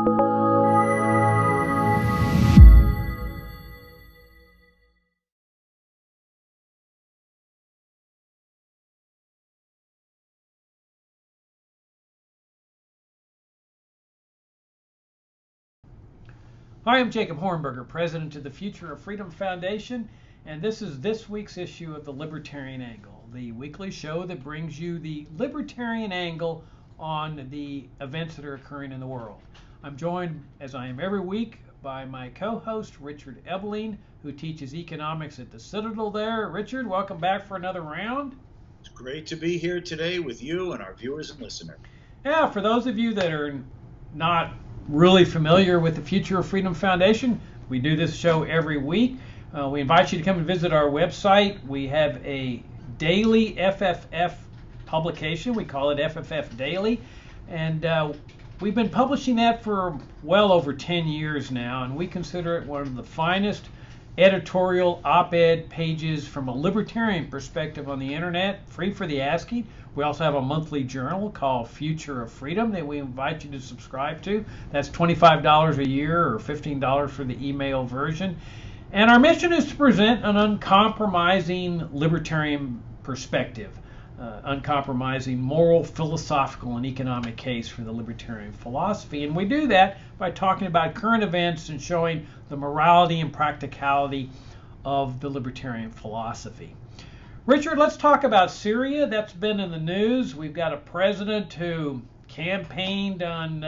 Hi, I'm Jacob Hornberger, president of the Future of Freedom Foundation, and this is this week's issue of the Libertarian Angle, the weekly show that brings you the Libertarian Angle on the events that are occurring in the world. I'm joined, as I am every week, by my co-host, Richard Ebeling, who teaches economics at the Citadel there. Richard, welcome back for another round. It's great to be here today with you and our viewers and listeners. Yeah, for those of you that are not really familiar with the Future of Freedom Foundation, we do this show every week. We invite you to come and visit our website. We have a daily FFF publication. We call it FFF Daily. And we've been publishing that for well over 10 years now, and we consider it one of the finest editorial op-ed pages from a libertarian perspective on the internet, free for the asking. We also have a monthly journal called Future of Freedom that we invite you to subscribe to. That's $25 a year or $15 for the email version. And our mission is to present an uncompromising libertarian perspective, uncompromising moral, philosophical, and economic case for the libertarian philosophy. And we do that by talking about current events and showing the morality and practicality of the libertarian philosophy. Richard, let's talk about Syria. That's been in the news. We've got a president who campaigned on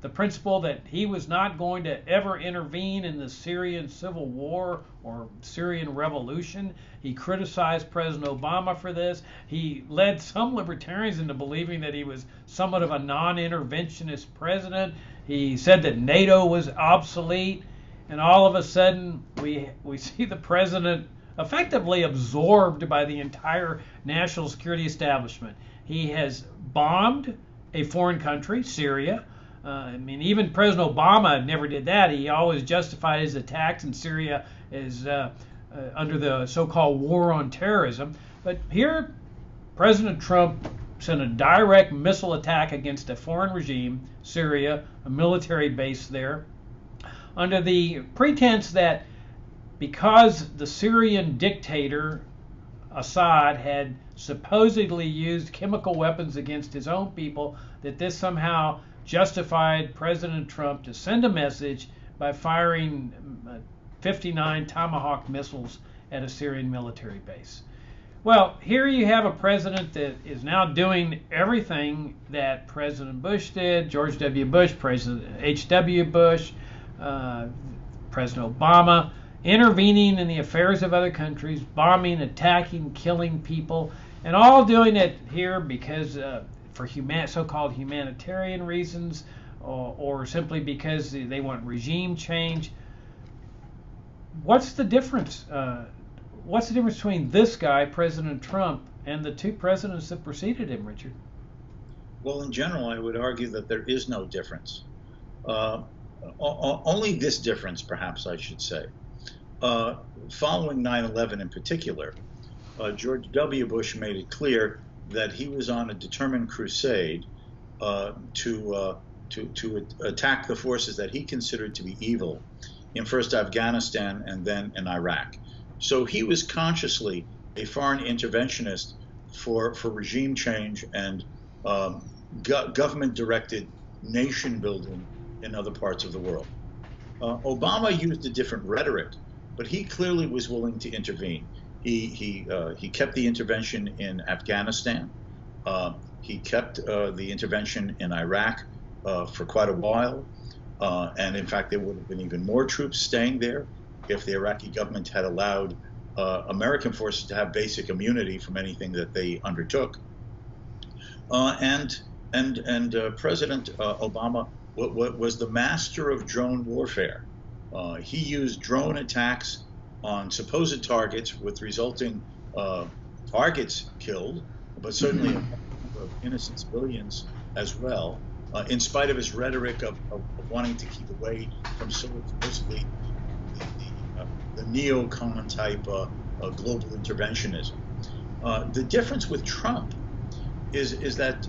the principle that he was not going to ever intervene in the Syrian civil war or Syrian revolution. He criticized President Obama for this. He led some libertarians into believing that he was somewhat of a non-interventionist president. He said that NATO was obsolete. And all of a sudden, we see the president effectively absorbed by the entire national security establishment. He has bombed a foreign country, Syria. Even President Obama never did that. He always justified his attacks in Syria as under the so-called war on terrorism. But here, President Trump sent a direct missile attack against a foreign regime, Syria, a military base there, under the pretense that because the Syrian dictator Assad had supposedly used chemical weapons against his own people, that this somehow justified President Trump to send a message by firing 59 Tomahawk missiles at a Syrian military base. Well, here you have a president that is now doing everything that President Bush did, George W. Bush, President H.W. Bush, President Obama, intervening in the affairs of other countries, bombing, attacking, killing people, and all doing it here because for so-called humanitarian reasons or simply because they want regime change. What's the difference? What's the difference between this guy, President Trump, and the two presidents that preceded him, Richard? Well, in general, I would argue that there is no difference. Only this difference, perhaps I should say. Following 9/11 in particular, George W. Bush made it clear that he was on a determined crusade to attack the forces that he considered to be evil in first Afghanistan and then in Iraq. So he was consciously a foreign interventionist for regime change and government-directed nation building in other parts of the world. Obama used a different rhetoric, but he clearly was willing to intervene. He kept the intervention in Afghanistan. He kept the intervention in Iraq for quite a while. And in fact, there would have been even more troops staying there if the Iraqi government had allowed American forces to have basic immunity from anything that they undertook. And President Obama was the master of drone warfare. He used drone attacks on supposed targets with resulting targets killed, but certainly of innocent civilians as well, in spite of his rhetoric of wanting to keep away from supposedly the neocon type global interventionism. The difference with Trump is that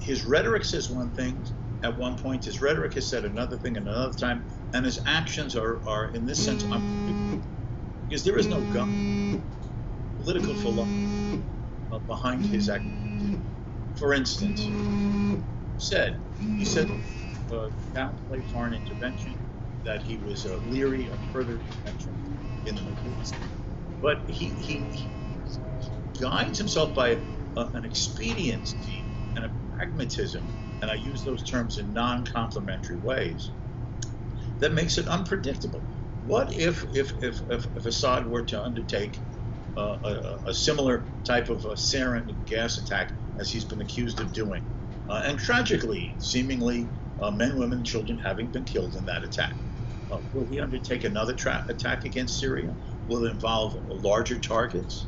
his rhetoric says one thing, at one point. His rhetoric has said another thing at another time, and his actions are in this sense unpredictable, because there is no political philosophy behind his actions. For instance, he said downplay foreign intervention, that he was leery of further intervention in the Middle East, but he guides himself by an expediency and a pragmatism, and I use those terms in non-complimentary ways, that makes it unpredictable. What if Assad were to undertake a similar type of sarin gas attack as he's been accused of doing, and tragically, seemingly, men, women, and children having been killed in that attack? Will he undertake another attack against Syria? Will it involve larger targets?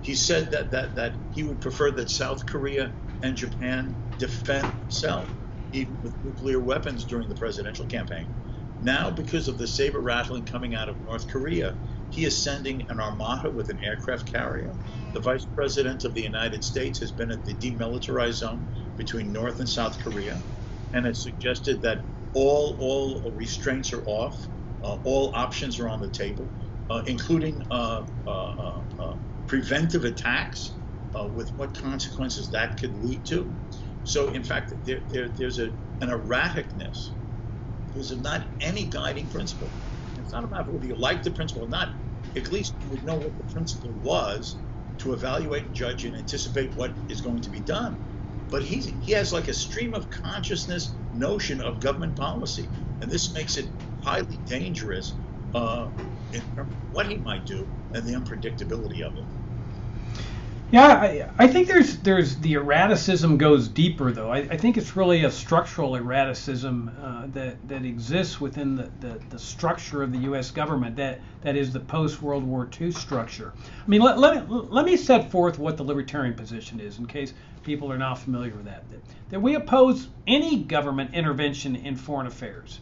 He said that he would prefer that South Korea and Japan defend themselves, even with nuclear weapons, during the presidential campaign. Now, because of the saber rattling coming out of North Korea, he is sending an armada with an aircraft carrier. The Vice President of the United States has been at the demilitarized zone between North and South Korea, and has suggested that all restraints are off, all options are on the table, including preventive attacks, with what consequences that could lead to. So, in fact, there's an erraticness. There's not any guiding principle. It's not about whether you like the principle or not. At least you would know what the principle was to evaluate and judge and anticipate what is going to be done. But he has like a stream of consciousness notion of government policy, and this makes it highly dangerous in terms of what he might do and the unpredictability of it. Yeah, I think there's the erraticism goes deeper, though. I think it's really a structural erraticism that exists within the structure of the U.S. government, that is the post-World War II structure. I mean, let me set forth what the libertarian position is, in case people are not familiar with that. That we oppose any government intervention in foreign affairs.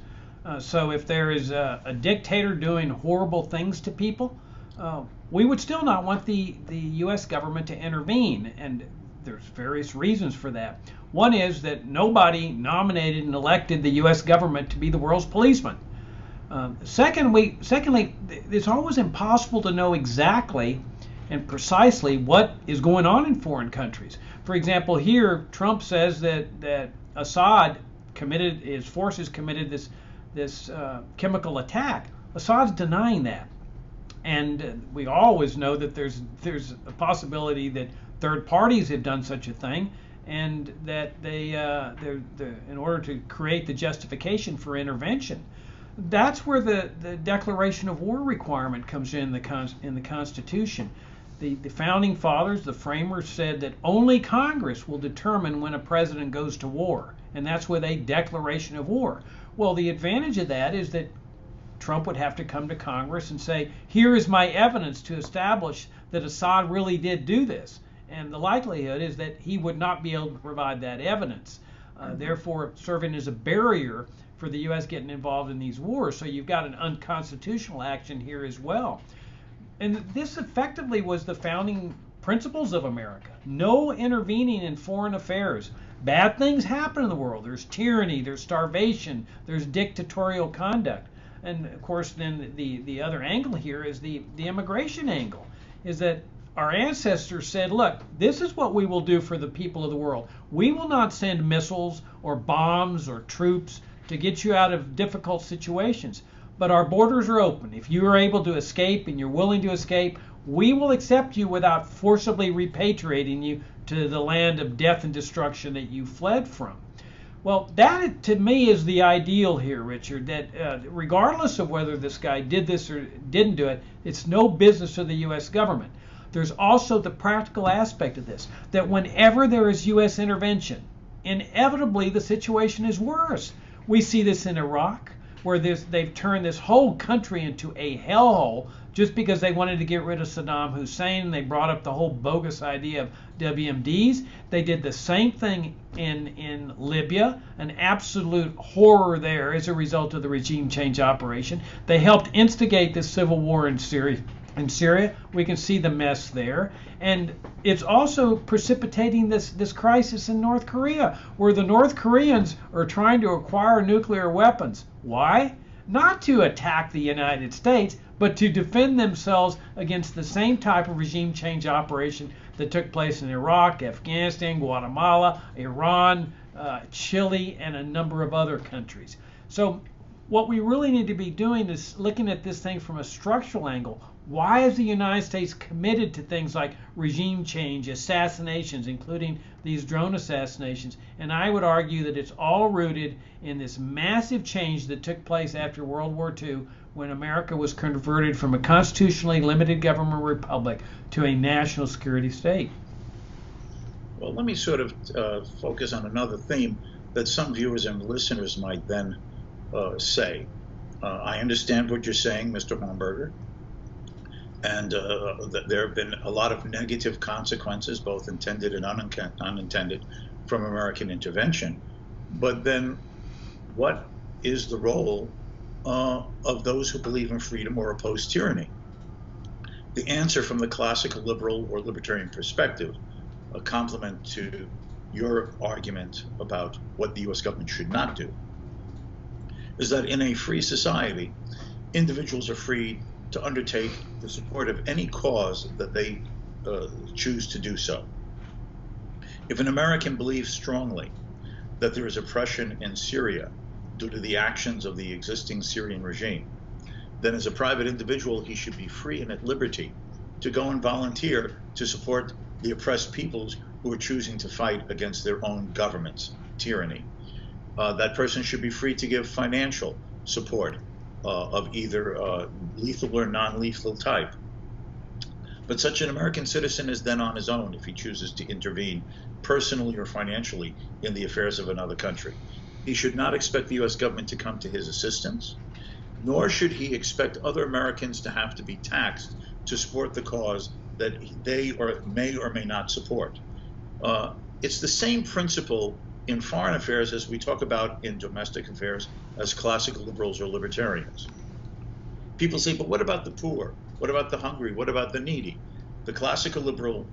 So if there is a dictator doing horrible things to people, we would still not want the U.S. government to intervene, and there's various reasons for that. One is that nobody nominated and elected the U.S. government to be the world's policeman. Secondly, it's always impossible to know exactly and precisely what is going on in foreign countries. For example, here Trump says that Assad his forces committed this chemical attack. Assad's denying that. And we always know that there's a possibility that third parties have done such a thing, and that they're in order to create the justification for intervention. That's where the declaration of war requirement comes in the Constitution. The founding fathers, the framers, said that only Congress will determine when a president goes to war, and that's with a declaration of war. Well, the advantage of that is that Trump would have to come to Congress and say, here is my evidence to establish that Assad really did do this. And the likelihood is that he would not be able to provide that evidence, therefore serving as a barrier for the U.S. getting involved in these wars. So you've got an unconstitutional action here as well. And this effectively was the founding principles of America. No intervening in foreign affairs. Bad things happen in the world. There's tyranny, there's starvation, there's dictatorial conduct. And of course, then the other angle here is the immigration angle, is that our ancestors said, look, this is what we will do for the people of the world. We will not send missiles or bombs or troops to get you out of difficult situations, but our borders are open. If you are able to escape and you're willing to escape, we will accept you without forcibly repatriating you to the land of death and destruction that you fled from. Well, that to me is the ideal here, Richard, that regardless of whether this guy did this or didn't do it, it's no business of the U.S. government. There's also the practical aspect of this, that whenever there is U.S. intervention, inevitably the situation is worse. We see this in Iraq, where they've turned this whole country into a hellhole just because they wanted to get rid of Saddam Hussein. They brought up the whole bogus idea of WMDs. They did the same thing in Libya, an absolute horror there as a result of the regime change operation. They helped instigate this civil war in Syria in Syria. We can see the mess there. And it's also precipitating this crisis in North Korea, where the North Koreans are trying to acquire nuclear weapons. Why? Not to attack the United States, but to defend themselves against the same type of regime change operation that took place in Iraq, Afghanistan, Guatemala, Iran, Chile, and a number of other countries. So what we really need to be doing is looking at this thing from a structural angle. Why is the United States committed to things like regime change, assassinations, including these drone assassinations? And I would argue that it's all rooted in this massive change that took place after World War II, when America was converted from a constitutionally limited government republic to a national security state. Well, let me sort of focus on another theme that some viewers and listeners might then say. I understand what you're saying, Mr. Hornberger, and there have been a lot of negative consequences, both intended and unintended, from American intervention. But then what is the role of those who believe in freedom or oppose tyranny? The answer from the classical liberal or libertarian perspective, a complement to your argument about what the U.S. government should not do, is that in a free society, individuals are free to undertake the support of any cause that they choose to do so. If an American believes strongly that there is oppression in Syria due to the actions of the existing Syrian regime, then as a private individual, he should be free and at liberty to go and volunteer to support the oppressed peoples who are choosing to fight against their own government's tyranny. That person should be free to give financial support of either lethal or non-lethal type. But such an American citizen is then on his own if he chooses to intervene personally or financially in the affairs of another country. He should not expect the U.S. government to come to his assistance, nor should he expect other Americans to have to be taxed to support the cause that they may or may not support. It's the same principle in foreign affairs as we talk about in domestic affairs as classical liberals or libertarians. People say, but what about the poor? What about the hungry? What about the needy? The classical liberal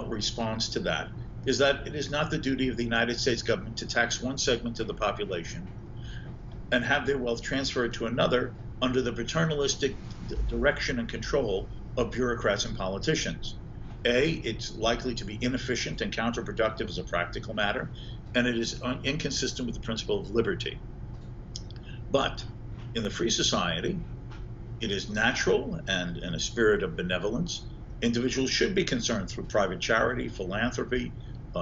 response to that is that it is not the duty of the United States government to tax one segment of the population and have their wealth transferred to another under the paternalistic direction and control of bureaucrats and politicians. It's likely to be inefficient and counterproductive as a practical matter, and it is inconsistent with the principle of liberty. But in the free society, it is natural, and in a spirit of benevolence, individuals should be concerned through private charity, philanthropy,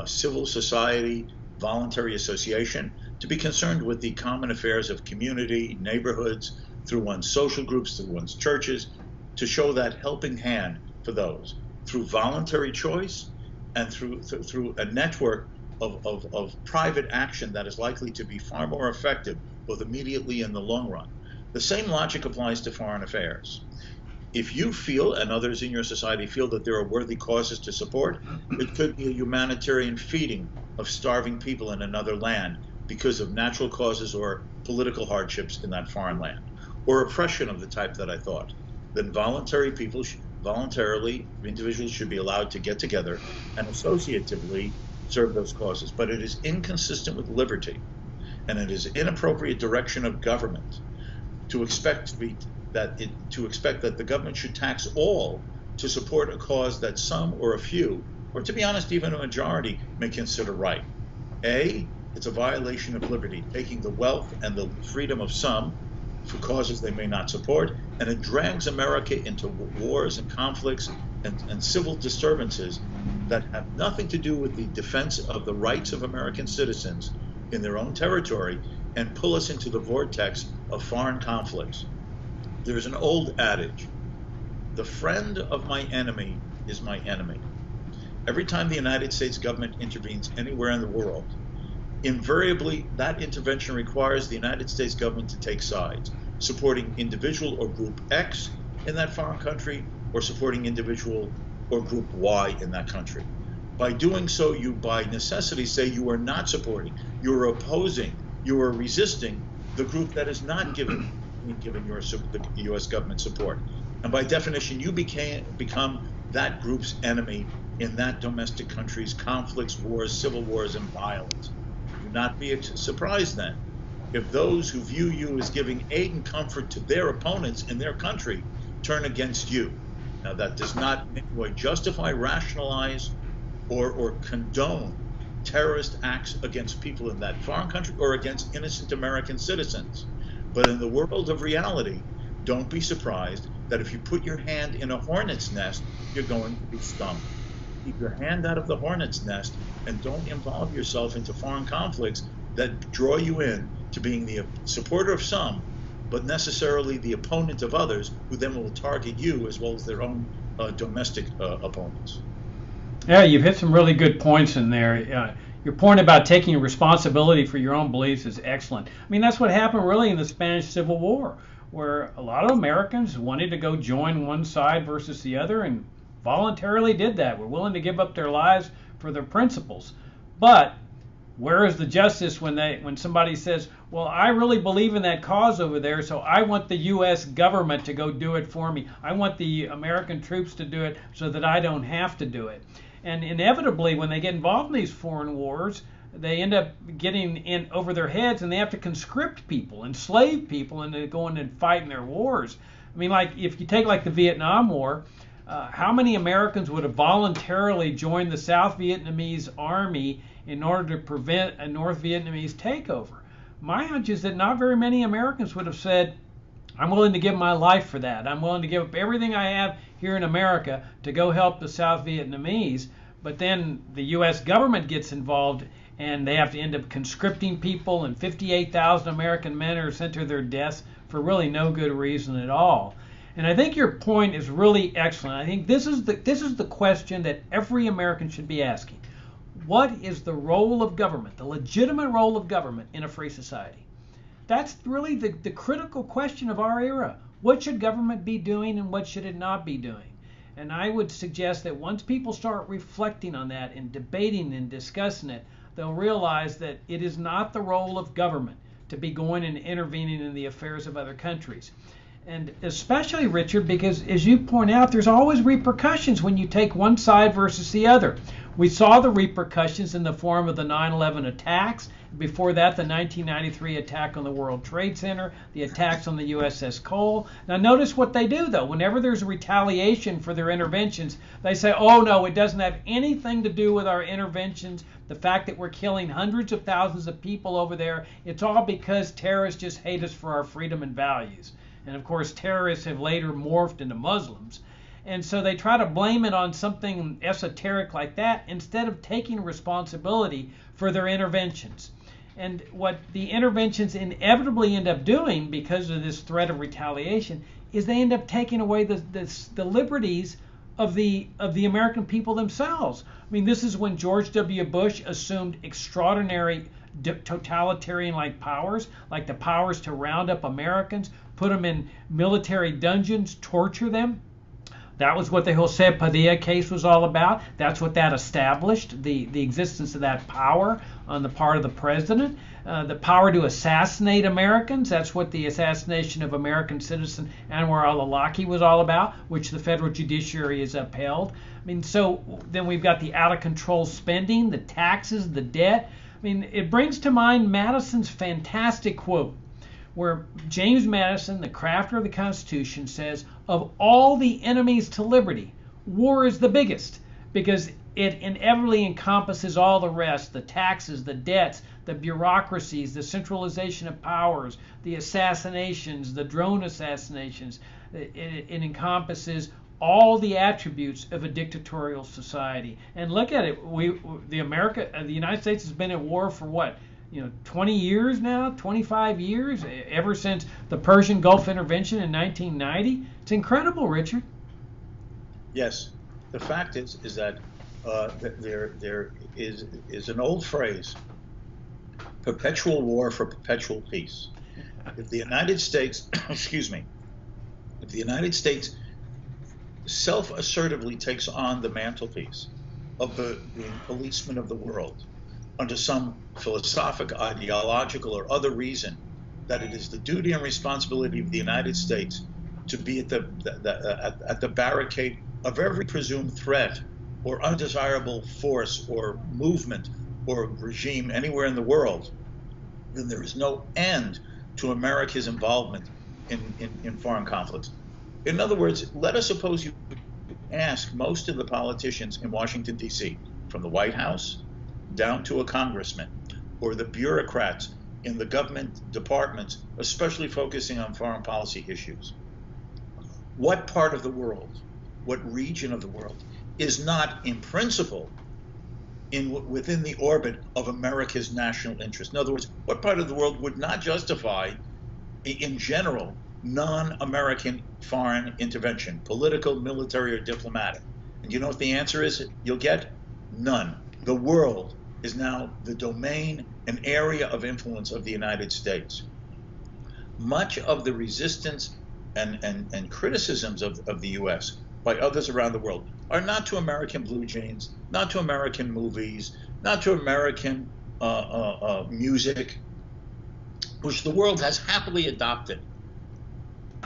civil society, voluntary association, to be concerned with the common affairs of community, neighborhoods, through one's social groups, through one's churches, to show that helping hand for those through voluntary choice and through a network of private action that is likely to be far more effective, both immediately and in the long run. The same logic applies to foreign affairs. If you feel, and others in your society feel, that there are worthy causes to support, it could be a humanitarian feeding of starving people in another land because of natural causes or political hardships in that foreign land, or oppression of the type that I thought. Then voluntarily, individuals should be allowed to get together and associatively serve those causes. But it is inconsistent with liberty, and it is inappropriate direction of government to expect that the government should tax all to support a cause that some or a few, or to be honest, even a majority, may consider right. It's a violation of liberty, taking the wealth and the freedom of some for causes they may not support, and it drags America into wars and conflicts and civil disturbances that have nothing to do with the defense of the rights of American citizens in their own territory, and pull us into the vortex of foreign conflicts. There's an old adage, the friend of my enemy is my enemy. Every time the United States government intervenes anywhere in the world, invariably that intervention requires the United States government to take sides, supporting individual or group X in that foreign country, or supporting individual or group Y in that country. By doing so, you by necessity say you are not supporting, you are opposing, you are resisting the group that is not giving the U.S. government support. And by definition, you become that group's enemy in that domestic country's conflicts, wars, civil wars, and violence. Do not be surprised then if those who view you as giving aid and comfort to their opponents in their country turn against you. Now, that does not in any way justify, rationalize, or condone terrorist acts against people in that foreign country or against innocent American citizens. But in the world of reality, don't be surprised that if you put your hand in a hornet's nest, you're going to be stung. Keep your hand out of the hornet's nest and don't involve yourself into foreign conflicts that draw you in to being the supporter of some, but necessarily the opponent of others, who then will target you as well as their own domestic opponents. Yeah, you've hit some really good points in there. Your point about taking responsibility for your own beliefs is excellent. I mean, that's what happened really in the Spanish Civil War, where a lot of Americans wanted to go join one side versus the other and voluntarily did that. Were willing to give up their lives for their principles. But where is the justice when somebody says, well, I really believe in that cause over there, so I want the U.S. government to go do it for me. I want the American troops to do it so that I don't have to do it. And inevitably, when they get involved in these foreign wars, they end up getting in over their heads, and they have to conscript people, enslave people, and going and fighting their wars. I mean, like if you take like the Vietnam War, how many Americans would have voluntarily joined the South Vietnamese army in order to prevent a North Vietnamese takeover? My hunch is that not very many Americans would have said, I'm willing to give my life for that. I'm willing to give up everything I have here in America to go help the South Vietnamese. But then the U.S. government gets involved and they have to end up conscripting people, and 58,000 American men are sent to their deaths for really no good reason at all. And I think your point is really excellent. I think this is the question that every American should be asking. What is the role of government, the legitimate role of government in a free society? That's really the critical question of our era. What should government be doing and what should it not be doing? And I would suggest that once people start reflecting on that and debating and discussing it, they'll realize that it is not the role of government to be going and intervening in the affairs of other countries. And especially, Richard, because as you point out, there's always repercussions when you take one side versus the other. We saw the repercussions in the form of the 9/11 attacks. Before that, the 1993 attack on the World Trade Center, the attacks on the USS Cole. Now notice what they do, though. Whenever there's a retaliation for their interventions, they say, oh no, it doesn't have anything to do with our interventions. The fact that we're killing hundreds of thousands of people over there, it's all because terrorists just hate us for our freedom and values. And of course, terrorists have later morphed into Muslims. And so they try to blame it on something esoteric like that instead of taking responsibility for their interventions. And what the interventions inevitably end up doing, because of this threat of retaliation, is they end up taking away the liberties of the American people themselves. I mean, this is when George W. Bush assumed extraordinary totalitarian-like powers, like the powers to round up Americans, put them in military dungeons, torture them. That was what the Jose Padilla case was all about. That's what that established, the existence of that power on the part of the president. The power to assassinate Americans, that's what the assassination of American citizen Anwar al-Awlaki was all about, which the federal judiciary has upheld. I mean, so then we've got the out-of-control spending, the taxes, the debt. I mean, it brings to mind Madison's fantastic quote, where James Madison, the crafter of the Constitution, says, of all the enemies to liberty, war is the biggest, because it inevitably encompasses all the rest, the taxes, the debts, the bureaucracies, the centralization of powers, the assassinations, the drone assassinations. It encompasses all the attributes of a dictatorial society. And look at it, the United States has been at war for what? 20 years now, 25 years, ever since the Persian Gulf intervention in 1990. It's incredible, Richard. Yes. The fact is that there is an old phrase, perpetual war for perpetual peace. If the United States, if the United States self-assertively takes on the mantelpiece of the policeman of the world, under some philosophic, ideological, or other reason, that it is the duty and responsibility of the United States to be at the barricade of every presumed threat or undesirable force or movement or regime anywhere in the world, then there is no end to America's involvement in foreign conflicts. In other words, let us suppose you ask most of the politicians in Washington, D.C., from the White House down to a congressman, or the bureaucrats in the government departments, especially focusing on foreign policy issues, what part of the world, what region of the world is not in principle within the orbit of America's national interest? In other words, what part of the world would not justify, in general, non-American foreign intervention, political, military, or diplomatic? And you know what the answer is? You'll get none. The world is now the domain and area of influence of the United States. Much of the resistance and criticisms of the U.S. by others around the world are not to American blue jeans, not to American movies, not to American music, which the world has happily adopted,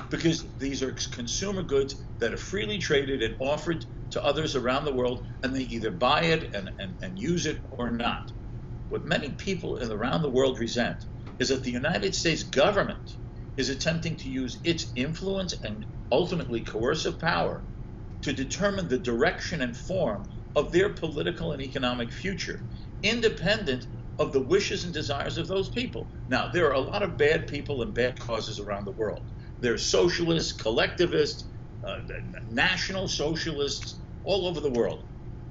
because these are consumer goods that are freely traded and offered to others around the world, and they either buy it and use it or not. What many people around the world resent is that the United States government is attempting to use its influence and ultimately coercive power to determine the direction and form of their political and economic future, independent of the wishes and desires of those people. Now, there are a lot of bad people and bad causes around the world. There's socialists, collectivists, national socialists all over the world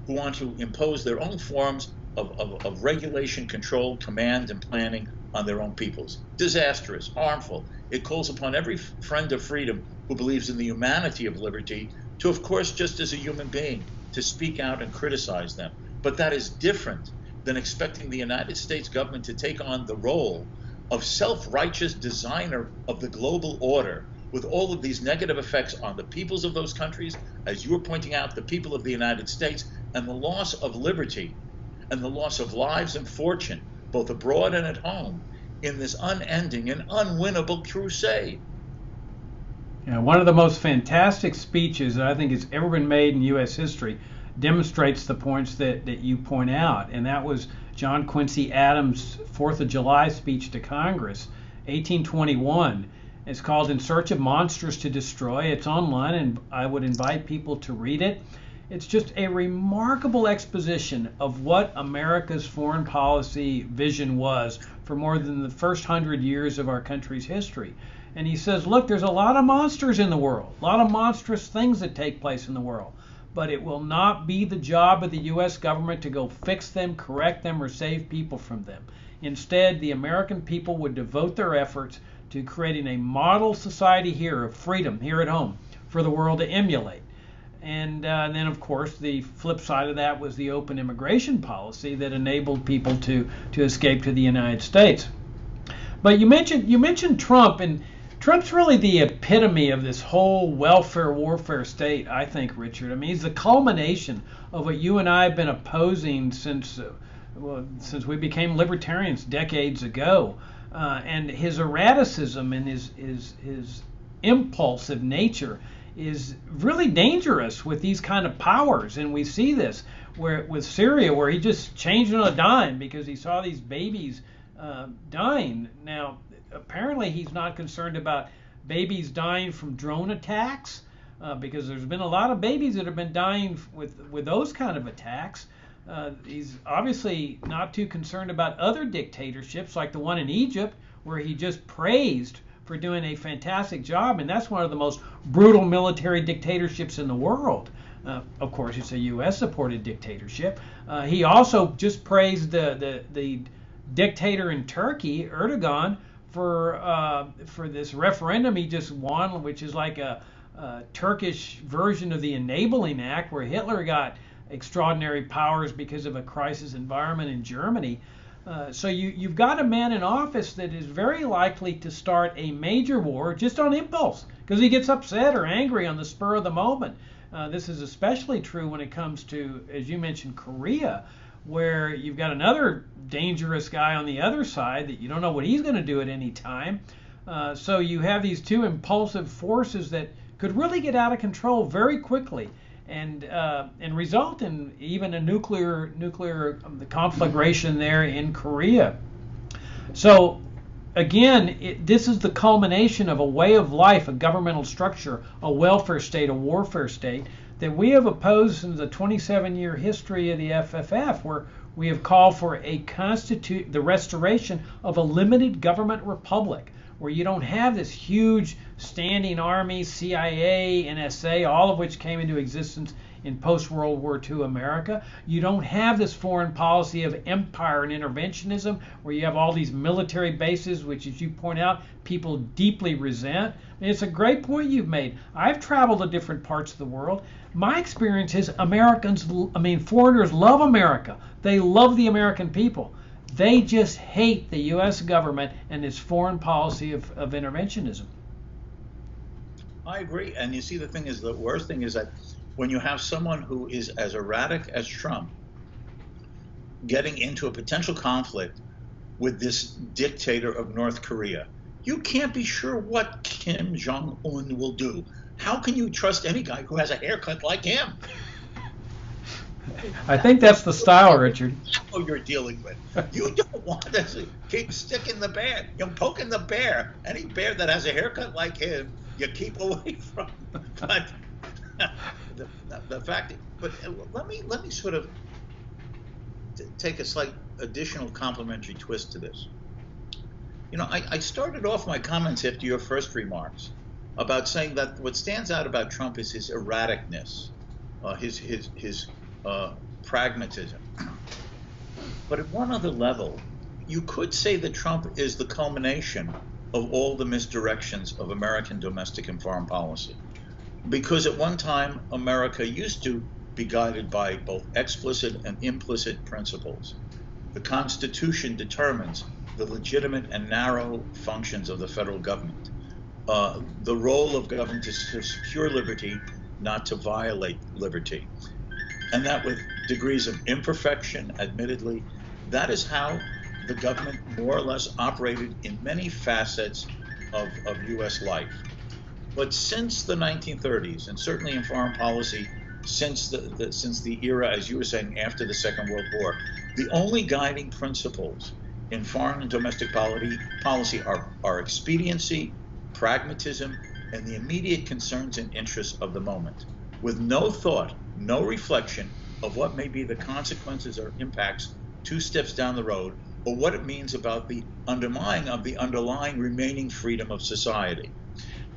who want to impose their own forms of regulation, control, command, and planning on their own peoples. Disastrous, harmful. It calls upon every friend of freedom who believes in the humanity of liberty to, of course, just as a human being, to speak out and criticize them. But that is different than expecting the United States government to take on the role of self-righteous designer of the global order, with all of these negative effects on the peoples of those countries, as you were pointing out, the people of the United States, and the loss of liberty and the loss of lives and fortune, both abroad and at home, in this unending and unwinnable crusade. Yeah, one of the most fantastic speeches that I think has ever been made in U.S. history demonstrates the points that you point out, and that was John Quincy Adams' 4th of July speech to Congress, 1821. It's called In Search of Monsters to Destroy. It's online, and I would invite people to read it. It's just a remarkable exposition of what America's foreign policy vision was for more than the first 100 years of our country's history. And he says, look, there's a lot of monsters in the world, a lot of monstrous things that take place in the world, but it will not be the job of the U.S. government to go fix them, correct them, or save people from them. Instead, the American people would devote their efforts to creating a model society here of freedom here at home for the world to emulate. And then, of course, the flip side of that was the open immigration policy that enabled people to escape to the United States. But you mentioned Trump, and Trump's really the epitome of this whole welfare warfare state, I think, Richard. I mean, he's the culmination of what you and I have been opposing since we became libertarians decades ago. And his erraticism and his impulsive nature is really dangerous with these kind of powers. And we see this with Syria, where he just changed on a dime because he saw these babies dying. Now, apparently he's not concerned about babies dying from drone attacks, because there's been a lot of babies that have been dying with those kind of attacks. He's obviously not too concerned about other dictatorships like the one in Egypt, where he just praised for doing a fantastic job, and that's one of the most brutal military dictatorships in the world. Of course, it's a U.S.-supported dictatorship. He also just praised the dictator in Turkey, Erdogan, for this referendum he just won, which is like a Turkish version of the Enabling Act, where Hitler got extraordinary powers because of a crisis environment in Germany. So you've got a man in office that is very likely to start a major war just on impulse, because he gets upset or angry on the spur of the moment. This is especially true when it comes to, as you mentioned, Korea, where you've got another dangerous guy on the other side that you don't know what he's going to do at any time. So you have these two impulsive forces that could really get out of control very quickly, and result in even a nuclear conflagration there in Korea. So again, this is the culmination of a way of life, a governmental structure, a welfare state, a warfare state that we have opposed in the 27-year history of the FFF, where we have called for the restoration of a limited government republic, where you don't have this huge standing army, CIA, NSA, all of which came into existence in post-World War II America. You don't have this foreign policy of empire and interventionism, where you have all these military bases, which, as you point out, people deeply resent. And it's a great point you've made. I've traveled to different parts of the world. My experience is foreigners love America. They love the American people. They just hate the U.S. government and its foreign policy of interventionism. I agree. And you see, the worst thing is that when you have someone who is as erratic as Trump getting into a potential conflict with this dictator of North Korea, you can't be sure what Kim Jong-un will do. How can you trust any guy who has a haircut like him? I think that's the style, Richard. That's what you're dealing with. You don't want to keep sticking the bear. You're poking the bear. Any bear that has a haircut like him, you keep away from. But the fact, but let me sort of take a slight additional complimentary twist to this. You know, I started off my comments after your first remarks about saying that what stands out about Trump is his erraticness, his pragmatism. But at one other level, you could say that Trump is the culmination of all the misdirections of American domestic and foreign policy. Because at one time, America used to be guided by both explicit and implicit principles. The Constitution determines the legitimate and narrow functions of the federal government. The role of government is to secure liberty, not to violate liberty. And that with degrees of imperfection, admittedly, that is how the government more or less operated in many facets of U.S. life. But since the 1930s, and certainly in foreign policy, since the era, as you were saying, after the Second World War, the only guiding principles in foreign and domestic policy are expediency, pragmatism, and the immediate concerns and interests of the moment, with no thought, no reflection of what may be the consequences or impacts 2 steps down the road, or what it means about the underlying remaining freedom of society.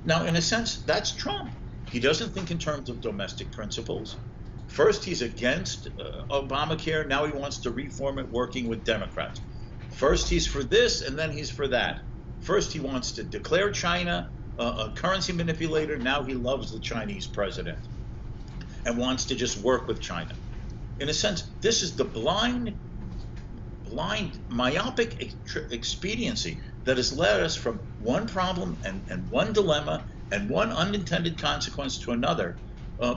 Now, in a sense, that's Trump. He doesn't think in terms of domestic principles. First, he's against Obamacare. Now he wants to reform it working with Democrats. First, he's for this, and then he's for that. First, he wants to declare China a currency manipulator. Now he loves the Chinese president and wants to just work with China. In a sense, this is the blind, myopic expediency that has led us from one problem and one dilemma and one unintended consequence to another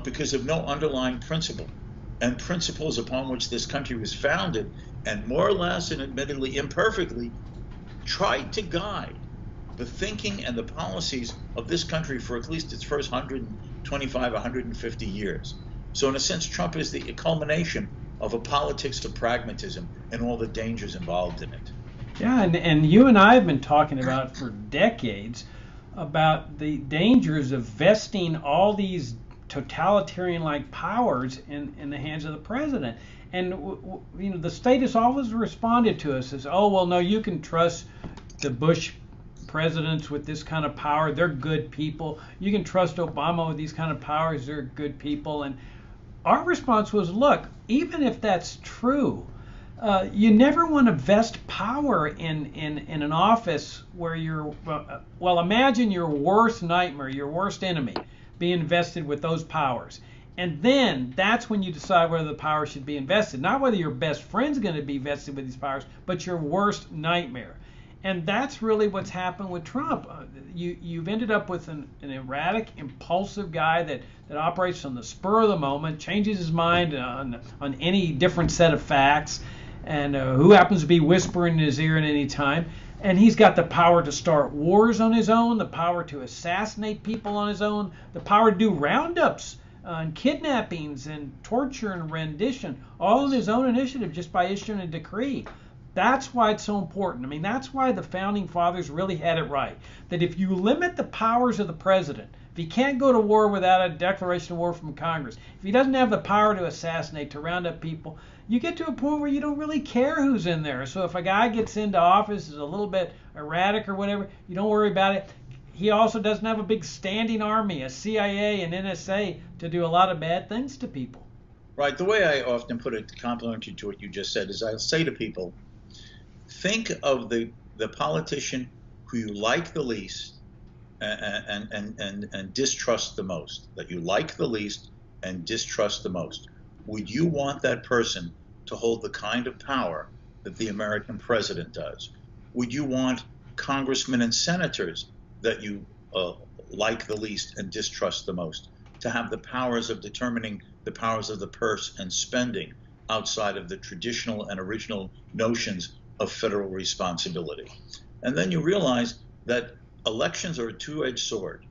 because of no underlying principle. And principles upon which this country was founded, and more or less and admittedly imperfectly, tried to guide the thinking and the policies of this country for at least its first 125, 150 years. So in a sense, Trump is the culmination of a politics of pragmatism and all the dangers involved in it. Yeah, and you and I have been talking about for decades about the dangers of vesting all these totalitarian-like powers in the hands of the president. And the state has always responded to us as, oh, well, no, you can trust the Bush presidents with this kind of power. They're good people. You can trust Obama with these kind of powers. They're good people. And our response was, look, even if that's true, you never want to vest power in an office where you're, well, imagine your worst nightmare, your worst enemy being vested with those powers. And then that's when you decide whether the power should be invested. Not whether your best friend's going to be vested with these powers, but your worst nightmare. And that's really what's happened with Trump. You've ended up with an erratic, impulsive guy that operates on the spur of the moment, changes his mind on any different set of facts, and who happens to be whispering in his ear at any time. And he's got the power to start wars on his own, the power to assassinate people on his own, the power to do roundups and kidnappings and torture and rendition, all on his own initiative just by issuing a decree. That's why it's so important. I mean, that's why the founding fathers really had it right. That if you limit the powers of the president, if he can't go to war without a declaration of war from Congress, if he doesn't have the power to assassinate, to round up people, you get to a point where you don't really care who's in there. So if a guy gets into office, is a little bit erratic or whatever, you don't worry about it. He also doesn't have a big standing army, a CIA and NSA to do a lot of bad things to people. Right. The way I often put it, complementary to what you just said, is I'll say to people, think of the politician who you like the least and distrust the most, that you like the least and distrust the most. Would you want that person to hold the kind of power that the American president does? Would you want congressmen and senators that you like the least and distrust the most to have the powers of determining the powers of the purse and spending outside of the traditional and original notions of federal responsibility? And then you realize that elections are a two-edged sword.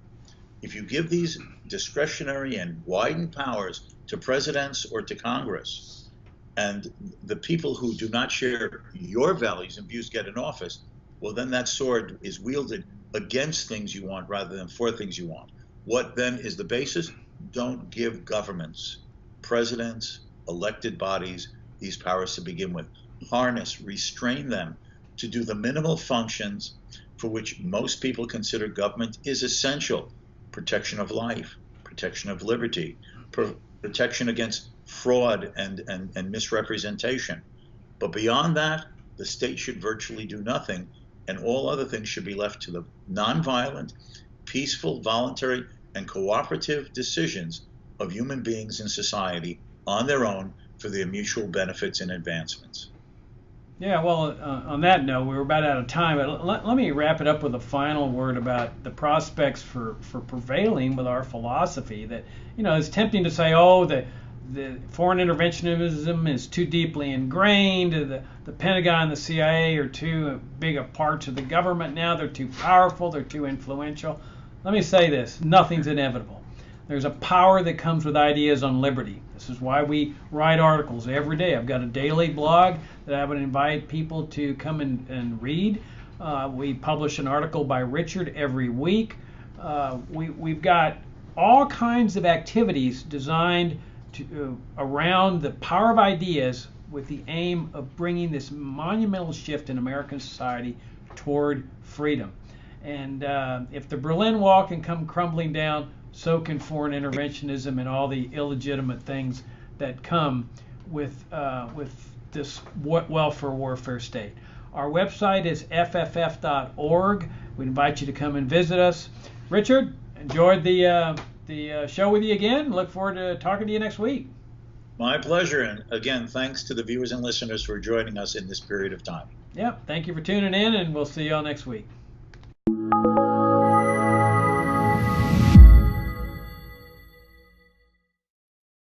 If you give these discretionary and widened powers to presidents or to Congress, and the people who do not share your values and views get in office, well, then that sword is wielded against things you want rather than for things you want. What then is the basis? Don't give governments, presidents, elected bodies, these powers to begin with. Harness, restrain them to do the minimal functions for which most people consider government is essential. Protection of life, protection of liberty, protection against fraud and misrepresentation. But beyond that, the state should virtually do nothing, and all other things should be left to the nonviolent, peaceful, voluntary, and cooperative decisions of human beings in society on their own for their mutual benefits and advancements. Yeah, well, on that note, we were about out of time, but let me wrap it up with a final word about the prospects for prevailing with our philosophy. That, you know, it's tempting to say, oh, the foreign interventionism is too deeply ingrained, the Pentagon and the CIA are too big a parts of the government now, they're too powerful, they're too influential. Let me say this, nothing's inevitable. There's a power that comes with ideas on liberty. This is why we write articles every day. I've got a daily blog that I would invite people to come and read. We publish an article by Richard every week. We've got all kinds of activities designed to around the power of ideas with the aim of bringing this monumental shift in American society toward freedom. And if the Berlin Wall can come crumbling down, so can foreign interventionism and all the illegitimate things that come with this welfare warfare state. Our website is fff.org. We invite you to come and visit us. Richard, enjoyed the show with you again. Look forward to talking to you next week. My pleasure. And again, thanks to the viewers and listeners for joining us in this period of time. Yep. Thank you for tuning in, and we'll see you all next week.